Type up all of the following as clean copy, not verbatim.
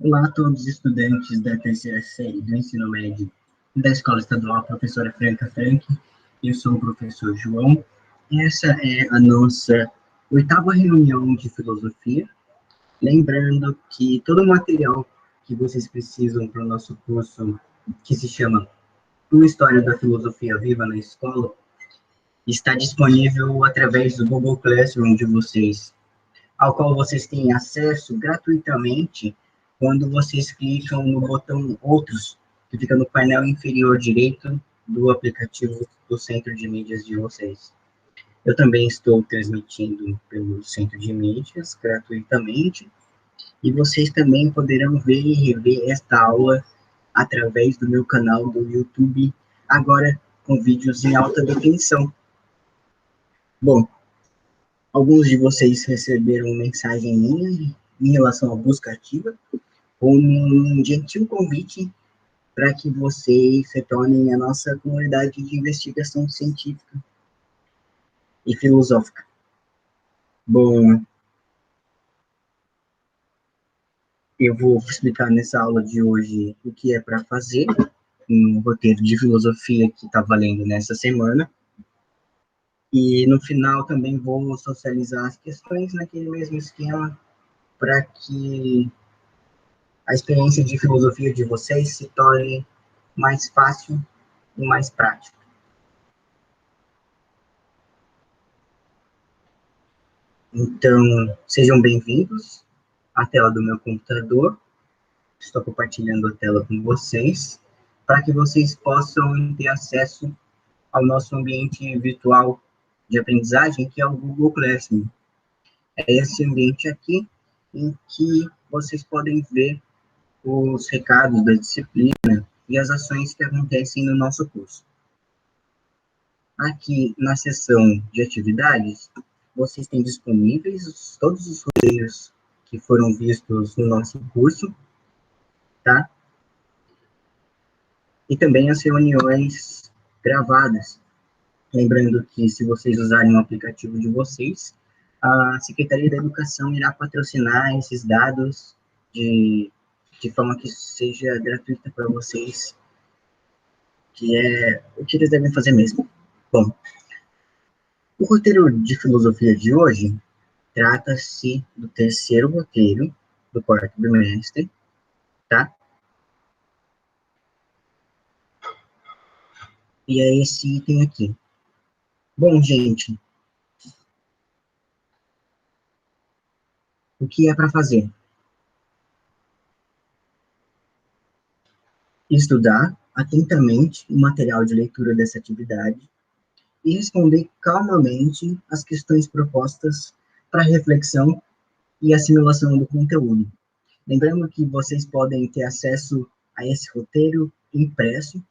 Olá a todos os estudantes da terceira série do ensino médio da Escola Estadual Professora Franca Frank. Eu sou o professor João. Essa é a nossa oitava reunião de filosofia. Lembrando que todo o material que vocês precisam para o nosso curso, que se chama Uma História da Filosofia Viva na Escola, está disponível através do Google Classroom de vocês, ao qual vocês têm acesso gratuitamente quando vocês clicam no botão Outros, que fica no painel inferior direito do aplicativo do centro de mídias de vocês. Eu também estou transmitindo pelo centro de mídias gratuitamente, e vocês também poderão ver e rever esta aula através do meu canal do YouTube, agora com vídeos em alta definição. Bom, alguns de vocês receberam mensagem minha em relação à busca ativa, com um gentil convite para que vocês se tornem a nossa comunidade de investigação científica e filosófica. Bom, eu vou explicar nessa aula de hoje o que é para fazer, um roteiro de filosofia que está valendo nessa semana. E no final também vou socializar as questões naquele mesmo esquema, para que a experiência de filosofia de vocês se torne mais fácil e mais prática. Então, sejam bem-vindos à tela do meu computador. Estou compartilhando a tela com vocês, para que vocês possam ter acesso ao nosso ambiente virtual de aprendizagem, que é o Google Classroom. É esse ambiente aqui em que vocês podem ver os recados da disciplina e as ações que acontecem no nosso curso. Aqui na seção de atividades, vocês têm disponíveis todos os roteiros que foram vistos no nosso curso, tá? E também as reuniões gravadas. Lembrando que, se vocês usarem o aplicativo de vocês, a Secretaria da Educação irá patrocinar esses dados de forma que seja gratuita para vocês, que é o que eles devem fazer mesmo. Bom, o roteiro de filosofia de hoje trata-se do terceiro roteiro do quarto bimestre, tá? E é esse item aqui. Bom, gente, o que é para fazer? Estudar atentamente o material de leitura dessa atividade e responder calmamente as questões propostas para reflexão e assimilação do conteúdo. Lembrando que vocês podem ter acesso a esse roteiro impresso.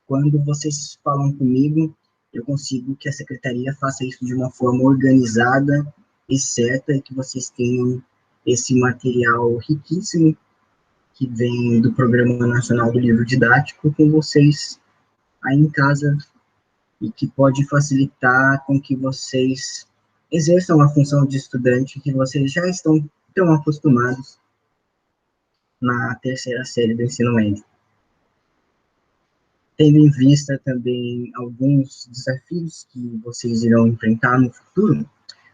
Quando vocês falam comigo, eu consigo que a secretaria faça isso de uma forma organizada e certa, e que vocês tenham esse material riquíssimo que vem do Programa Nacional do Livro Didático com vocês aí em casa, e que pode facilitar com que vocês exerçam a função de estudante que vocês já estão tão acostumados na terceira série do ensino médio. Tendo em vista também alguns desafios que vocês irão enfrentar no futuro,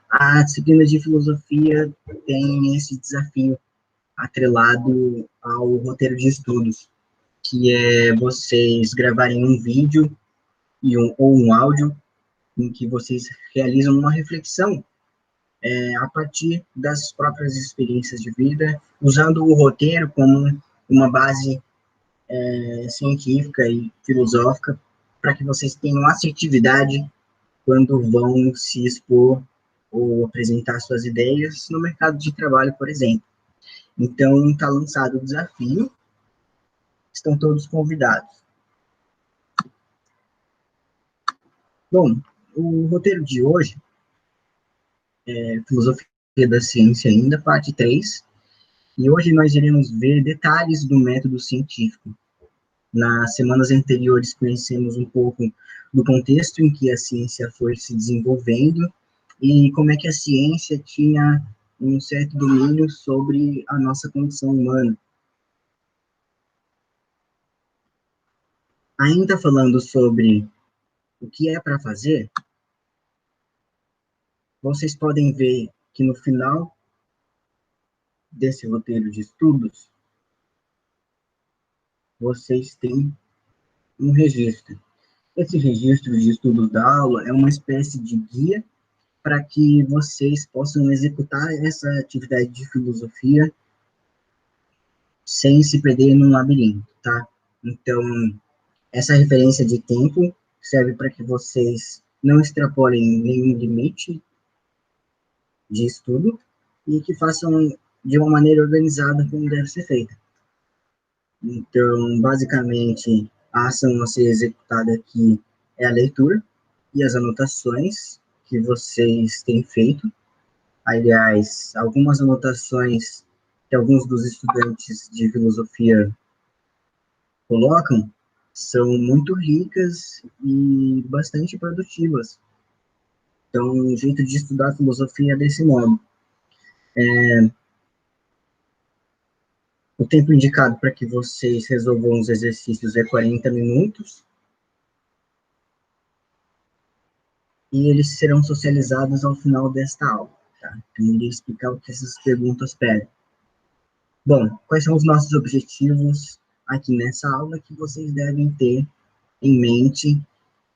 a disciplina de filosofia tem esse desafio atrelado ao roteiro de estudos, que é vocês gravarem um vídeo ou um áudio em que vocês realizam uma reflexão a partir das próprias experiências de vida, usando o roteiro como uma base científica e filosófica, para que vocês tenham assertividade quando vão se expor ou apresentar suas ideias no mercado de trabalho, por exemplo. Então, está lançado o desafio, estão todos convidados. Bom, o roteiro de hoje é Filosofia da Ciência ainda, parte 3, e hoje nós iremos ver detalhes do método científico. Nas semanas anteriores, conhecemos um pouco do contexto em que a ciência foi se desenvolvendo e como é que a ciência tinha um certo domínio sobre a nossa condição humana. Ainda falando sobre o que é para fazer, vocês podem ver que no final desse roteiro de estudos, vocês têm um registro. Esse registro de estudos da aula é uma espécie de guia para que vocês possam executar essa atividade de filosofia sem se perder num labirinto, tá? Então, essa referência de tempo serve para que vocês não extrapolem nenhum limite de estudo e que façam de uma maneira organizada como deve ser feita. Então, basicamente, a ação a ser executada aqui é a leitura e as anotações que vocês têm feito. Aliás, algumas anotações que alguns dos estudantes de filosofia colocam são muito ricas e bastante produtivas. Então, o jeito de estudar filosofia é desse modo. O tempo indicado para que vocês resolvam os exercícios é 40 minutos, e eles serão socializados ao final desta aula. Tá? Então, eu irei explicar o que essas perguntas pedem. Bom, quais são os nossos objetivos aqui nessa aula que vocês devem ter em mente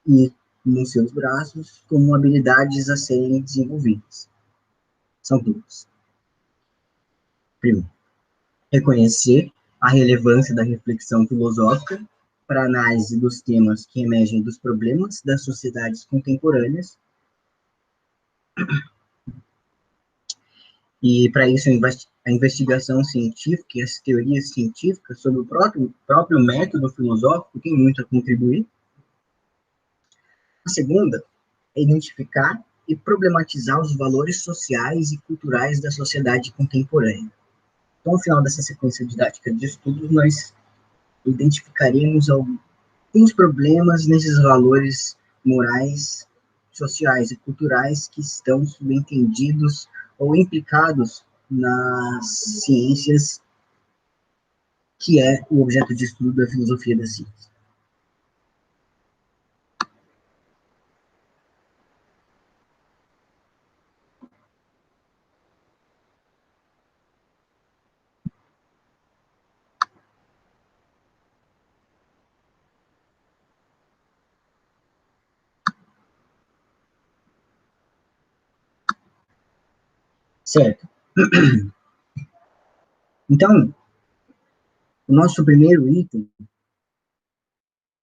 e nos seus braços como habilidades a serem desenvolvidas? São duas. Primeiro, reconhecer a relevância da reflexão filosófica para a análise dos temas que emergem dos problemas das sociedades contemporâneas. E, para isso, a investigação científica e as teorias científicas sobre o próprio método filosófico têm muito a contribuir. A segunda é identificar e problematizar os valores sociais e culturais da sociedade contemporânea. Então, ao final dessa sequência didática de estudos, nós identificaremos alguns problemas nesses valores morais, sociais e culturais que estão subentendidos ou implicados nas ciências, que é o objeto de estudo da filosofia da ciência. Certo. Então, o nosso primeiro item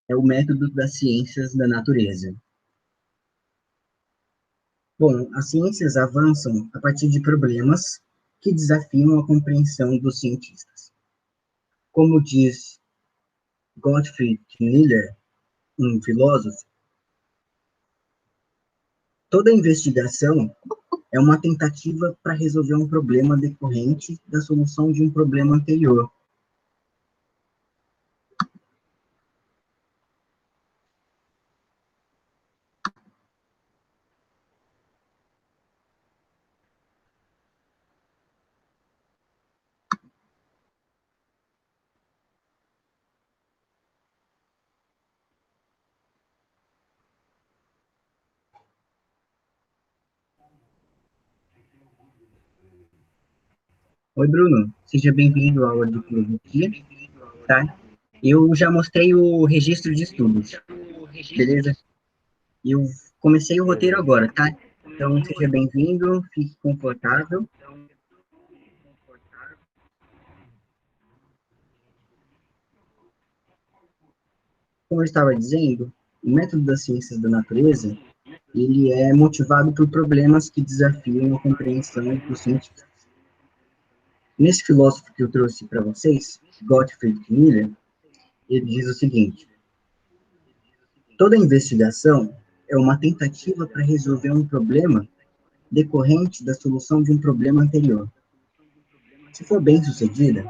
é o método das ciências da natureza. Bom, as ciências avançam a partir de problemas que desafiam a compreensão dos cientistas. Como diz Gottfried Miller, um filósofo, toda investigação é uma tentativa para resolver um problema decorrente da solução de um problema anterior. Oi, Bruno, seja bem-vindo à aula de filosofia, tá? Eu já mostrei o registro de estudos, beleza? Eu comecei o roteiro agora, tá? Então, seja bem-vindo, fique confortável. Como eu estava dizendo, o método das ciências da natureza, ele é motivado por problemas que desafiam a compreensão dos cientistas. Nesse filósofo que eu trouxe para vocês, Gottfried Miller, ele diz o seguinte: toda investigação é uma tentativa para resolver um problema decorrente da solução de um problema anterior. Se for bem sucedida,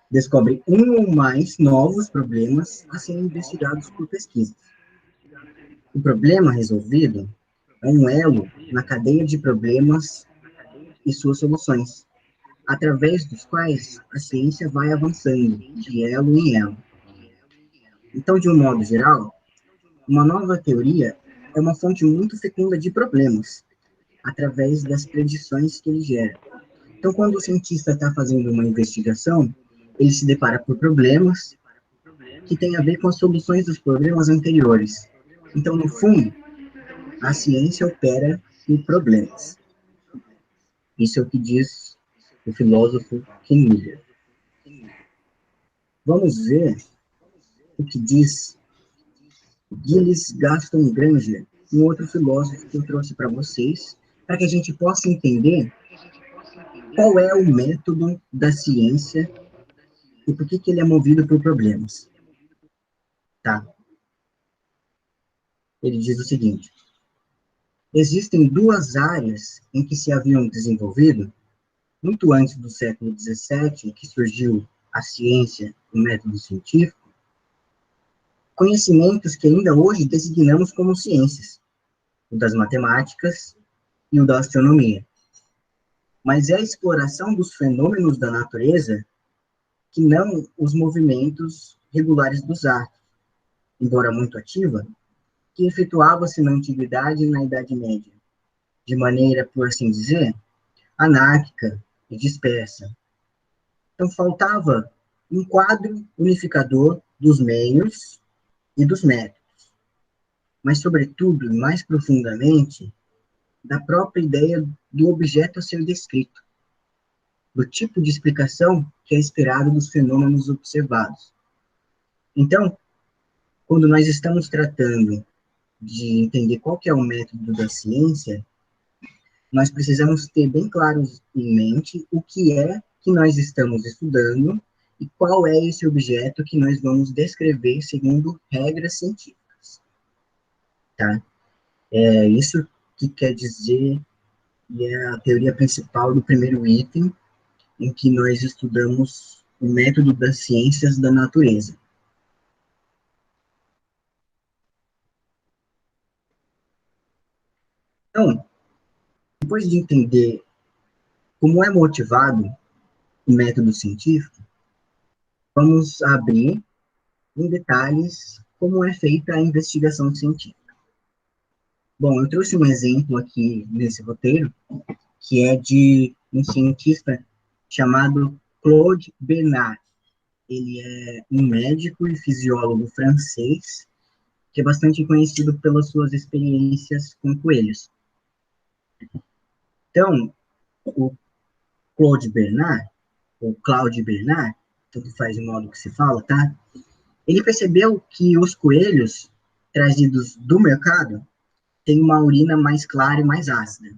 descobre um ou mais novos problemas a serem investigados por pesquisas. O problema resolvido é um elo na cadeia de problemas e suas soluções, através dos quais a ciência vai avançando de elo em elo. Então, de um modo geral, uma nova teoria é uma fonte muito fecunda de problemas, através das predições que ele gera. Então, quando o cientista está fazendo uma investigação, ele se depara por problemas que têm a ver com as soluções dos problemas anteriores. Então, no fundo, a ciência opera por problemas. Isso é o que diz o filósofo Ken Miller. Vamos ver o que diz Gilles Gaston Granger, um outro filósofo que eu trouxe para vocês, para que a gente possa entender qual é o método da ciência e por que, que ele é movido por problemas. Tá? Ele diz o seguinte: existem duas áreas em que se haviam desenvolvido, muito antes do século XVII, em que surgiu a ciência, o método científico, conhecimentos que ainda hoje designamos como ciências, o das matemáticas e o da astronomia. Mas é a exploração dos fenômenos da natureza que não os movimentos regulares dos astros, embora muito ativa, que efetuava-se na antiguidade e na Idade Média, de maneira, por assim dizer, anárquica e dispersa. Então, faltava um quadro unificador dos meios e dos métodos, mas, sobretudo, e mais profundamente, da própria ideia do objeto a ser descrito, do tipo de explicação que é esperado dos fenômenos observados. Então, quando nós estamos tratando de entender qual que é o método da ciência, nós precisamos ter bem claro em mente o que é que nós estamos estudando e qual é esse objeto que nós vamos descrever segundo regras científicas, tá? É isso que quer dizer, e é a teoria principal do primeiro item, em que nós estudamos o método das ciências da natureza. Então, depois de entender como é motivado o método científico, vamos abrir em detalhes como é feita a investigação científica. Bom, eu trouxe um exemplo aqui nesse roteiro, que é de um cientista chamado Claude Bernard. Ele é um médico e fisiólogo francês, que é bastante conhecido pelas suas experiências com coelhos. Então, o Claude Bernard, ou Claude Bernard, tanto faz o modo que se fala, tá? Ele percebeu que os coelhos trazidos do mercado têm uma urina mais clara e mais ácida,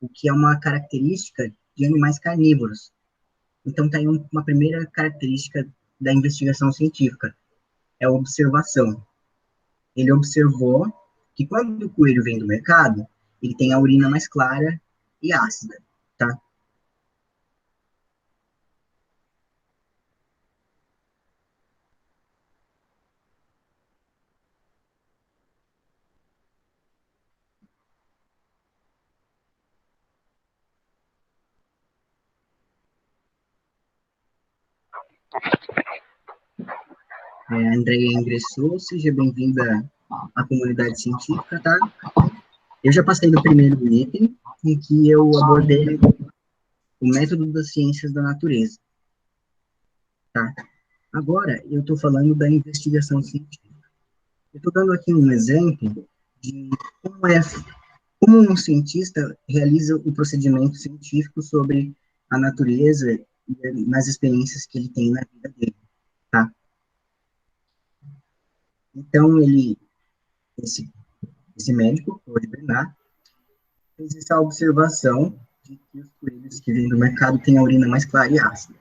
o que é uma característica de animais carnívoros. Então, tem uma primeira característica da investigação científica, é a observação. Ele observou que quando o coelho vem do mercado, ele tem a urina mais clara e ácida, tá? A Andrea ingressou, seja bem-vinda à comunidade científica, tá? Eu já passei do primeiro item, em que eu abordei o método das ciências da natureza, tá? Agora, eu estou falando da investigação científica. Eu estou dando aqui um exemplo de como é, como um cientista realiza o procedimento científico sobre a natureza e nas experiências que ele tem na vida dele, tá? Então, esse, esse médico, Claude Bernard, fez essa observação de que os coelhos que vêm do mercado têm a urina mais clara e ácida.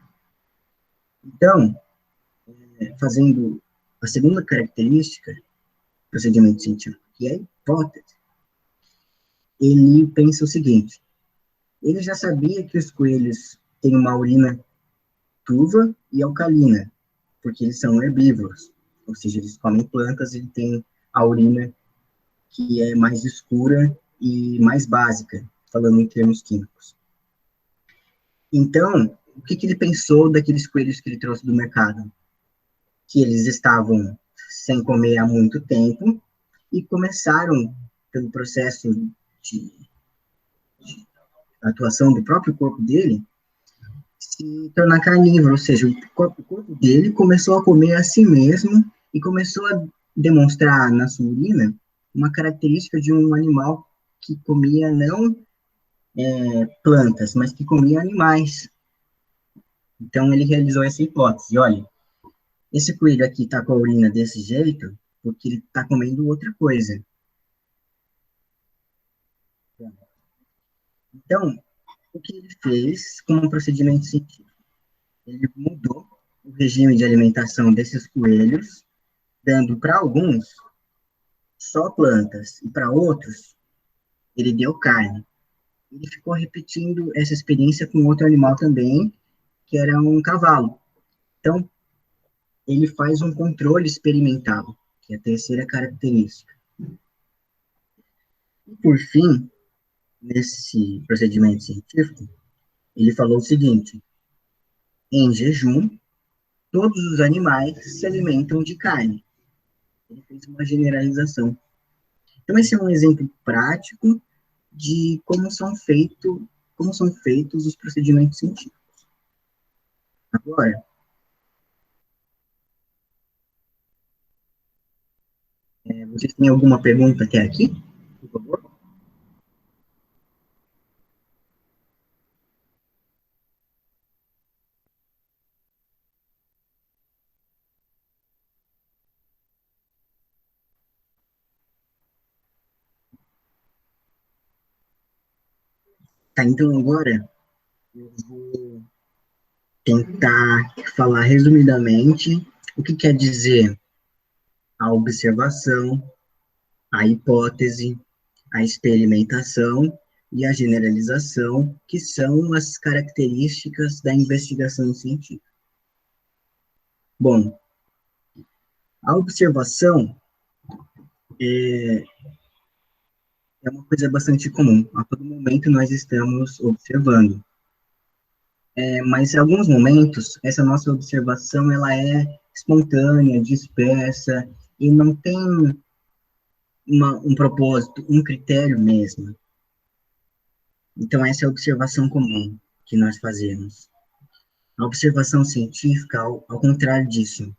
Então, fazendo a segunda característica do procedimento científico, que é a hipótese, ele pensa o seguinte: ele já sabia que os coelhos têm uma urina turva e alcalina, porque eles são herbívoros, ou seja, eles comem plantas e têm a urina que é mais escura e mais básica, falando em termos químicos. Então, o que, que ele pensou daqueles coelhos que ele trouxe do mercado? que eles estavam sem comer há muito tempo e começaram, pelo processo de atuação do próprio corpo dele, se tornar carnívoro, ou seja, o corpo dele começou a comer a si mesmo e começou a demonstrar na sua urina uma característica de um animal que comia não plantas, mas que comia animais. Então ele realizou essa hipótese. Olha, esse coelho aqui está com a urina desse jeito porque ele está comendo outra coisa. Então, o que ele fez como um procedimento científico? Ele mudou o regime de alimentação desses coelhos, dando para alguns só plantas e para outros ele deu carne. Ele ficou repetindo essa experiência com outro animal também, que era um cavalo. Então, ele faz um controle experimental, que é a terceira característica. E, por fim, nesse procedimento científico, ele falou o seguinte: em jejum, todos os animais se alimentam de carne. Ele fez uma generalização. Então, esse é um exemplo prático de como são feitos os procedimentos científicos. Agora, vocês têm alguma pergunta até aqui? Por favor. Tá, então agora eu vou tentar falar resumidamente o que quer dizer a observação, a hipótese, a experimentação e a generalização, que são as características da investigação científica. Bom, a observação é uma coisa bastante comum. A todo momento nós estamos observando. Mas em alguns momentos, essa nossa observação ela é espontânea, dispersa, e não tem um propósito, um critério mesmo. Então, essa é a observação comum que nós fazemos. A observação científica, ao contrário disso,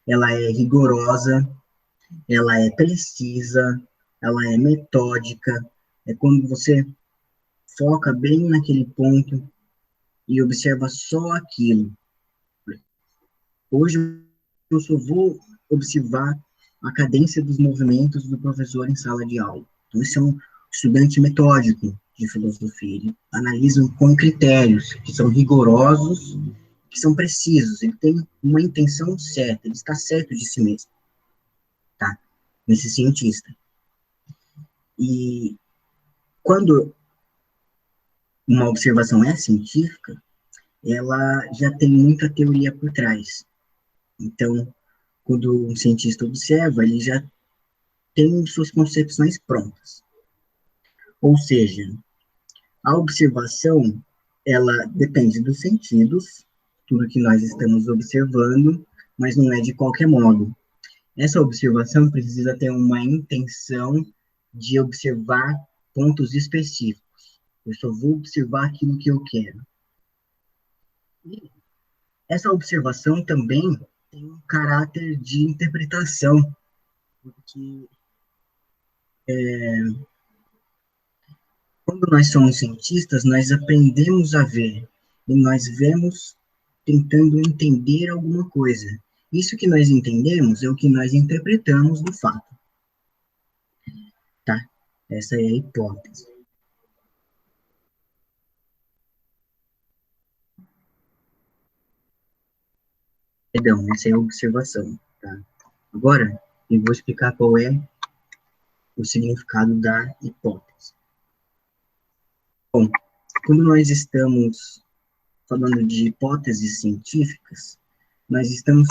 ela é rigorosa, ela é precisa, ela é metódica, é quando você foca bem naquele ponto e observa só aquilo. Hoje eu só vou observar a cadência dos movimentos do professor em sala de aula. Então, esse é um estudante metódico de filosofia. Ele analisa com critérios que são rigorosos, que são precisos. Ele tem uma intenção certa, ele está certo de si mesmo, tá? Nesse cientista. E quando uma observação é científica, ela já tem muita teoria por trás. Então, quando um cientista observa, ele já tem suas concepções prontas. Ou seja, a observação, ela depende dos sentidos, tudo que nós estamos observando, mas não é de qualquer modo. Essa observação precisa ter uma intenção de observar pontos específicos. Eu só vou observar aquilo que eu quero. E essa observação também tem um caráter de interpretação, porque quando nós somos cientistas, nós aprendemos a ver e nós vemos tentando entender alguma coisa. Isso que nós entendemos é o que nós interpretamos do fato, tá? Essa é a hipótese. Perdão, essa é a observação, tá? Agora, eu vou explicar qual é o significado da hipótese. Bom, quando nós estamos falando de hipóteses científicas, nós estamos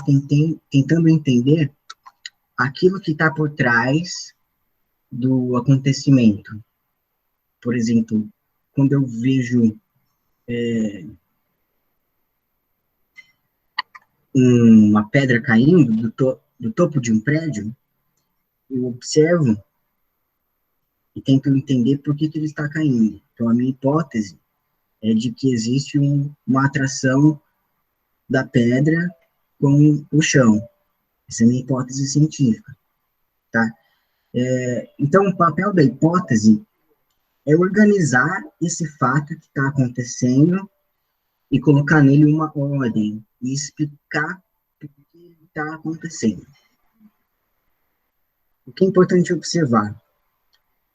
tentando entender aquilo que está por trás do acontecimento. Por exemplo, quando eu vejo uma pedra caindo do topo de um prédio, eu observo e tento entender por que ele está caindo. Então, a minha hipótese é de que existe uma atração da pedra com o chão. Essa é a minha hipótese científica, tá? Então, o papel da hipótese é organizar esse fato que está acontecendo e colocar nele uma ordem e explicar o que está acontecendo. O que é importante observar?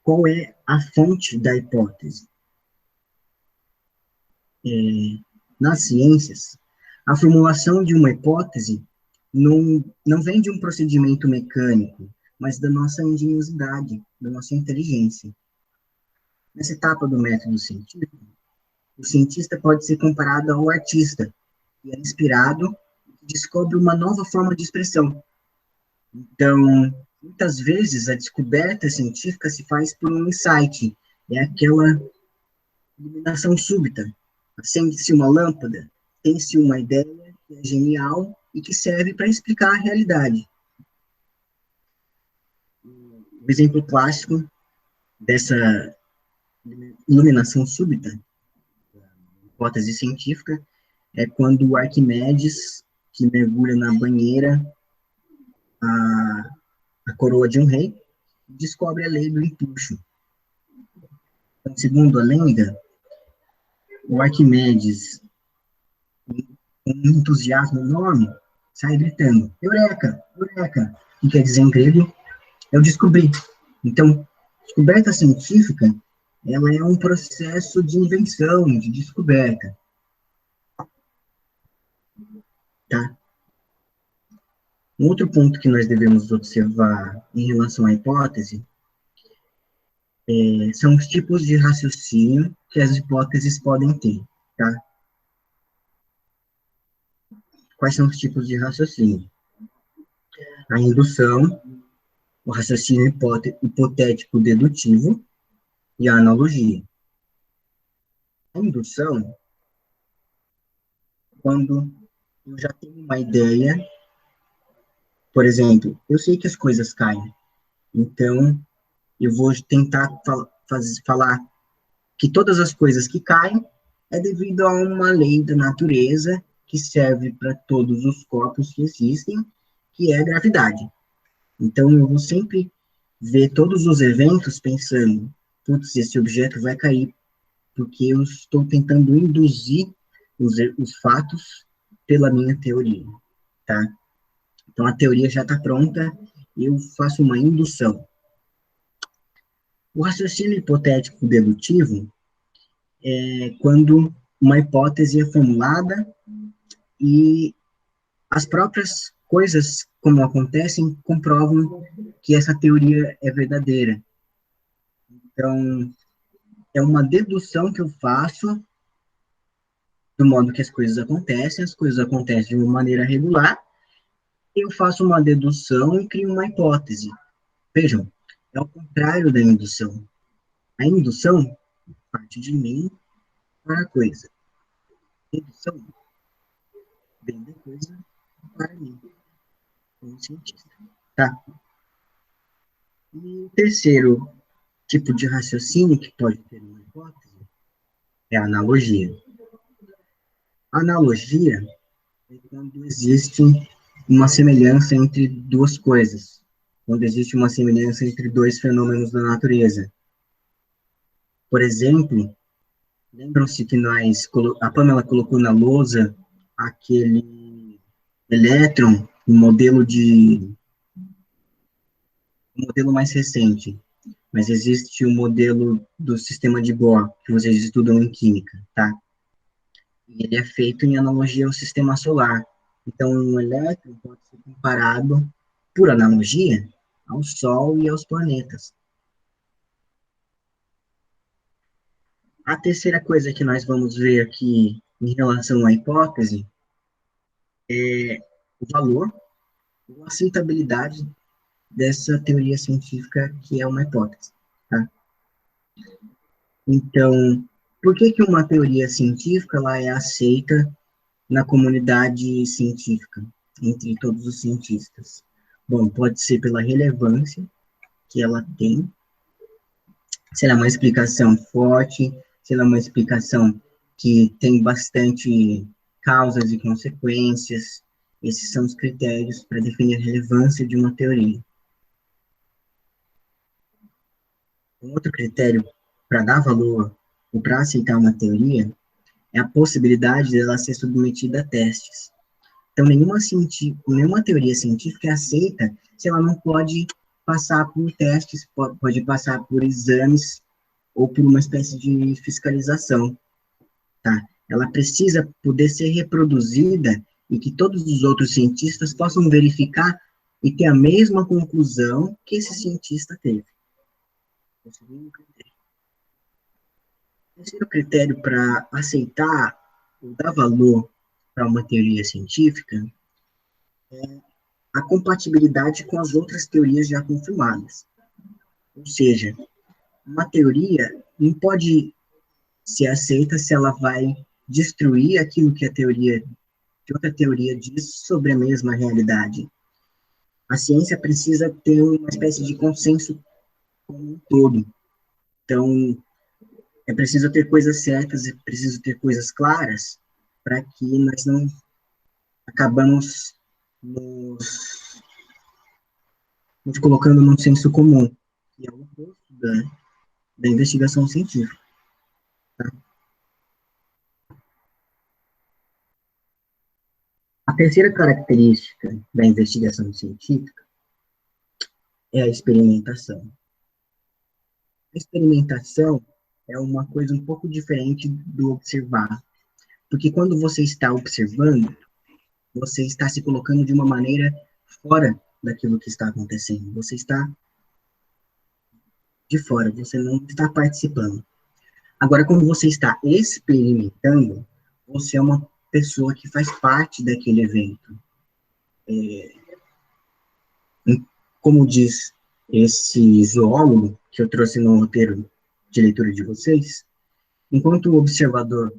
Qual é a fonte da hipótese? Nas ciências, a formulação de uma hipótese não vem de um procedimento mecânico, mas da nossa engenhosidade, da nossa inteligência. Nessa etapa do método científico, o cientista pode ser comparado ao artista, que é inspirado e descobre uma nova forma de expressão. Então, muitas vezes, a descoberta científica se faz por um insight, é aquela iluminação súbita. Acende-se uma lâmpada, tem-se uma ideia que é genial e que serve para explicar a realidade. O exemplo clássico dessa iluminação súbita, hipótese científica, é quando o Arquimedes, que mergulha na banheira a coroa de um rei, descobre a lei do empuxo. Então, segundo a lenda, o Arquimedes, com um entusiasmo enorme, sai gritando, Eureka, Eureka, que quer dizer em grego, eu descobri. Então, descoberta científica, ela é um processo de invenção, de descoberta. Tá? Um outro ponto que nós devemos observar em relação à hipótese são os tipos de raciocínio que as hipóteses podem ter, tá? Quais são os tipos de raciocínio? A indução, o raciocínio hipotético dedutivo e a analogia. A indução, quando eu já tenho uma ideia, por exemplo, eu sei que as coisas caem, então eu vou tentar falar que todas as coisas que caem é devido a uma lei da natureza que serve para todos os corpos que existem, que é a gravidade. Então, eu vou sempre ver todos os eventos pensando, putz, esse objeto vai cair, porque eu estou tentando induzir os fatos pela minha teoria, tá? Então, a teoria já está pronta, eu faço uma indução. O raciocínio hipotético dedutivo é quando uma hipótese é formulada e as próprias coisas, como acontecem, comprovam que essa teoria é verdadeira. Então, é uma dedução que eu faço do modo que as coisas acontecem de uma maneira regular, eu faço uma dedução e crio uma hipótese. Vejam, é o contrário da indução. A indução parte de mim para a coisa. A dedução vem da coisa para mim, como cientista. Tá? E o terceiro tipo de raciocínio que pode ter uma hipótese é a analogia. A analogia é quando existe uma semelhança entre duas coisas, quando existe uma semelhança entre dois fenômenos da natureza. Por exemplo, lembram-se que a Pamela colocou na lousa aquele elétron, um modelo mais recente, mas existe o modelo do sistema de Bohr, que vocês estudam em química, tá? E ele é feito em analogia ao sistema solar. Então, um elétron pode ser comparado, por analogia, ao Sol e aos planetas. A terceira coisa que nós vamos ver aqui em relação à hipótese é o valor ou aceitabilidade dessa teoria científica que é uma hipótese. Tá? Então, por que uma teoria científica ela é aceita na comunidade científica, entre todos os cientistas? Bom, pode ser pela relevância que ela tem, se ela é uma explicação forte, se ela é uma explicação que tem bastante causas e consequências. Esses são os critérios para definir a relevância de uma teoria. Um outro critério para dar valor ou para aceitar uma teoria é a possibilidade dela ser submetida a testes. Então, nenhuma teoria científica é aceita se ela não pode passar por testes, pode passar por exames ou por uma espécie de fiscalização, tá? Ela precisa poder ser reproduzida e que todos os outros cientistas possam verificar e ter a mesma conclusão que esse cientista teve. O terceiro critério para aceitar ou dar valor para uma teoria científica é a compatibilidade com as outras teorias já confirmadas. Ou seja, uma teoria não pode ser aceita se ela vai destruir aquilo que que outra teoria diz sobre a mesma realidade. A ciência precisa ter uma espécie de consenso como um todo. Então, é preciso ter coisas certas, é preciso ter coisas claras para que nós não acabamos nos colocando num senso comum, que é o oposto da investigação científica. Tá? A terceira característica da investigação científica é a experimentação. A experimentação é uma coisa um pouco diferente do observar, porque quando você está observando, você está se colocando de uma maneira fora daquilo que está acontecendo. Você está de fora, você não está participando. Agora, quando você está experimentando, você é uma pessoa que faz parte daquele evento. Como diz esse zoólogo que eu trouxe no roteiro de leitura de vocês, enquanto o observador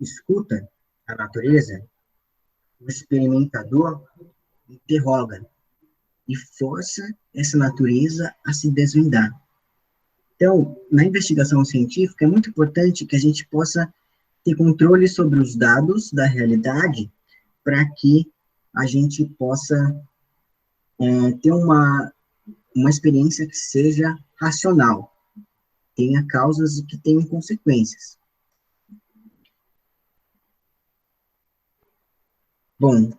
escuta a natureza, o experimentador interroga e força essa natureza a se desvendar. Então, na investigação científica, é muito importante que a gente possa ter controle sobre os dados da realidade para que a gente possa ter uma experiência que seja racional, tenha causas e que tenham consequências. Bom,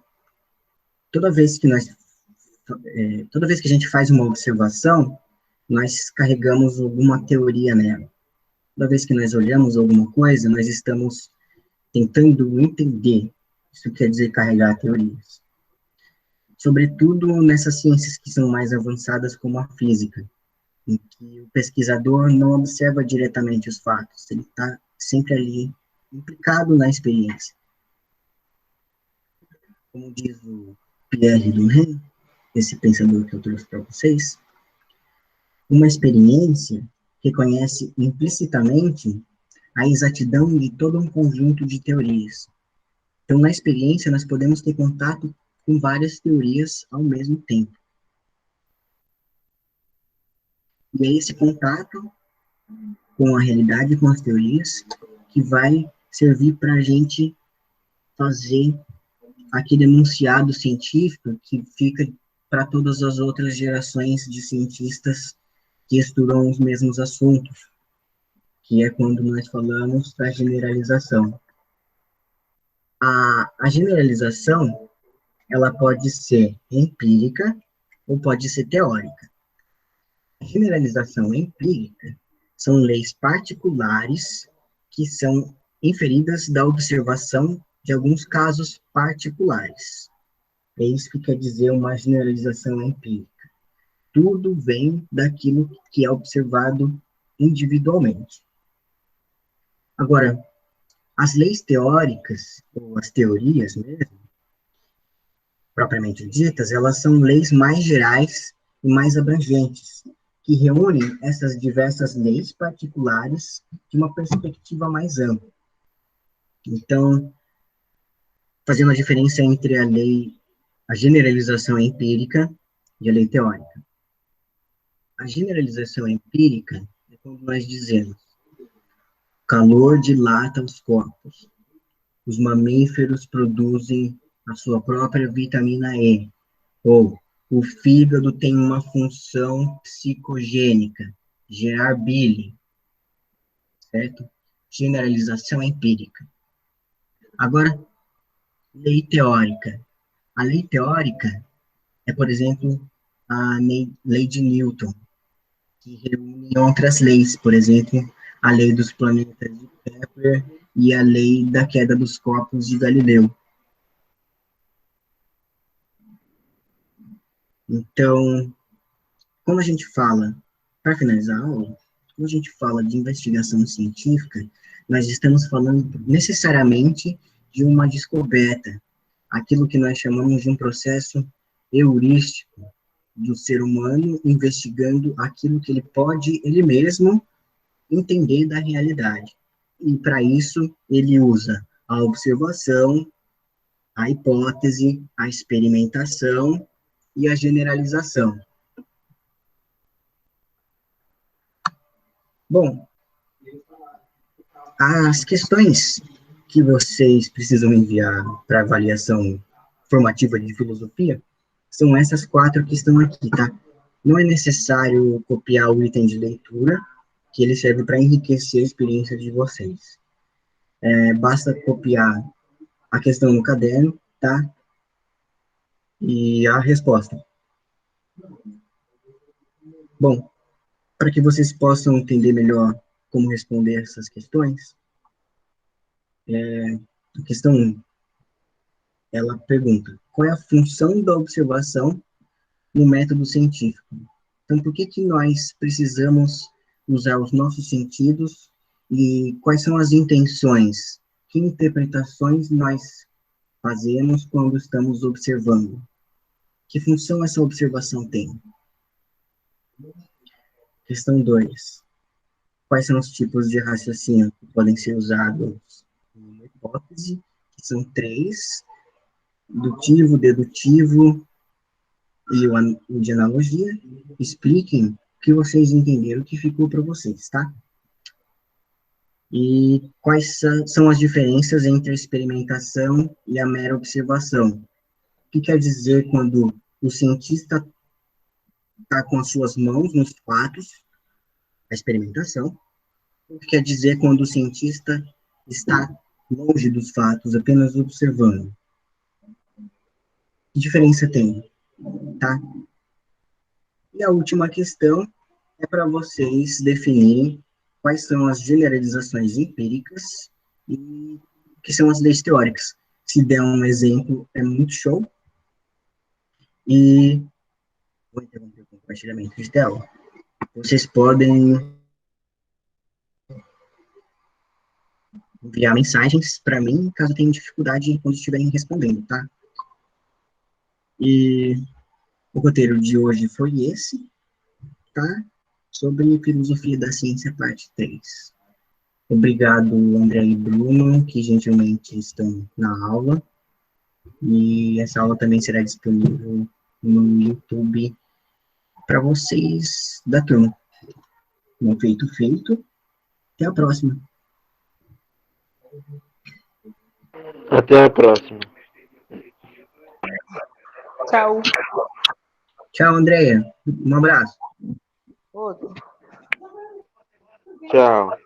toda vez que toda vez que a gente faz uma observação, nós carregamos alguma teoria nela. Toda vez que nós olhamos alguma coisa, nós estamos tentando entender. Isso quer dizer carregar teorias. Sobretudo nessas ciências que são mais avançadas, como a física, em que o pesquisador não observa diretamente os fatos, ele está sempre ali implicado na experiência. Como diz o Pierre Duhem, esse pensador que eu trouxe para vocês, uma experiência reconhece implicitamente a exatidão de todo um conjunto de teorias. Então, na experiência, nós podemos ter contato com várias teorias ao mesmo tempo. E é esse contato com a realidade, com as teorias, que vai servir para a gente fazer aquele enunciado científico que fica para todas as outras gerações de cientistas que estudam os mesmos assuntos, que é quando nós falamos da generalização. A generalização, ela pode ser empírica ou pode ser teórica. A generalização empírica são leis particulares que são inferidas da observação de alguns casos particulares. É isso que quer dizer uma generalização empírica. Tudo vem daquilo que é observado individualmente. Agora, as leis teóricas, ou as teorias mesmo, propriamente ditas, elas são leis mais gerais e mais abrangentes, que reúnem essas diversas leis particulares de uma perspectiva mais ampla. Então, fazendo a diferença entre a generalização empírica e a lei teórica. A generalização empírica é quando nós dizemos: calor dilata os corpos, os mamíferos produzem a sua própria vitamina E, ou o fígado tem uma função psicogênica, gerar bile, certo? Generalização empírica. Agora, lei teórica. A lei teórica é, por exemplo, a lei de Newton, que reúne outras leis, por exemplo, a lei dos planetas de Kepler e a lei da queda dos corpos de Galileu. Então, quando a gente fala, para finalizar a aula, quando a gente fala de investigação científica, nós estamos falando necessariamente de uma descoberta, aquilo que nós chamamos de um processo heurístico do ser humano investigando aquilo que ele pode, ele mesmo, entender da realidade. E, para isso, ele usa a observação, a hipótese, a experimentação e a generalização. Bom, as questões que vocês precisam enviar para avaliação formativa de filosofia são essas 4 que estão aqui, tá? Não é necessário copiar o item de leitura, que ele serve para enriquecer a experiência de vocês. Basta copiar a questão no caderno, tá? E a resposta. Bom, para que vocês possam entender melhor como responder essas questões, a questão 1, ela pergunta: qual é a função da observação no método científico? Então, por que nós precisamos usar os nossos sentidos e quais são as intenções? Que interpretações nós fazemos quando estamos observando? Que função essa observação tem? Questão 2. Quais são os tipos de raciocínio que podem ser usados numa hipótese? Que são 3: indutivo, dedutivo e o de analogia. Expliquem o que vocês entenderam, o que ficou para vocês, tá? E quais são as diferenças entre a experimentação e a mera observação? O que quer dizer quando o cientista está com as suas mãos nos fatos, a experimentação? O que quer dizer quando o cientista está longe dos fatos, apenas observando? Que diferença tem, tá? E a última questão é para vocês definirem quais são as generalizações empíricas e o que são as leis teóricas. Se der um exemplo, é muito show. E vou interromper o compartilhamento de tela. Vocês podem enviar mensagens para mim, caso tenham dificuldade quando estiverem respondendo, tá? E o roteiro de hoje foi esse, tá? Sobre filosofia da ciência, parte 3. Obrigado, André e Bruno, que gentilmente estão na aula. E essa aula também será disponível no YouTube para vocês da turma. Não feito, feito. Até a próxima. Até a próxima. Tchau. Tchau, Andréia. Um abraço. Outro. Tchau.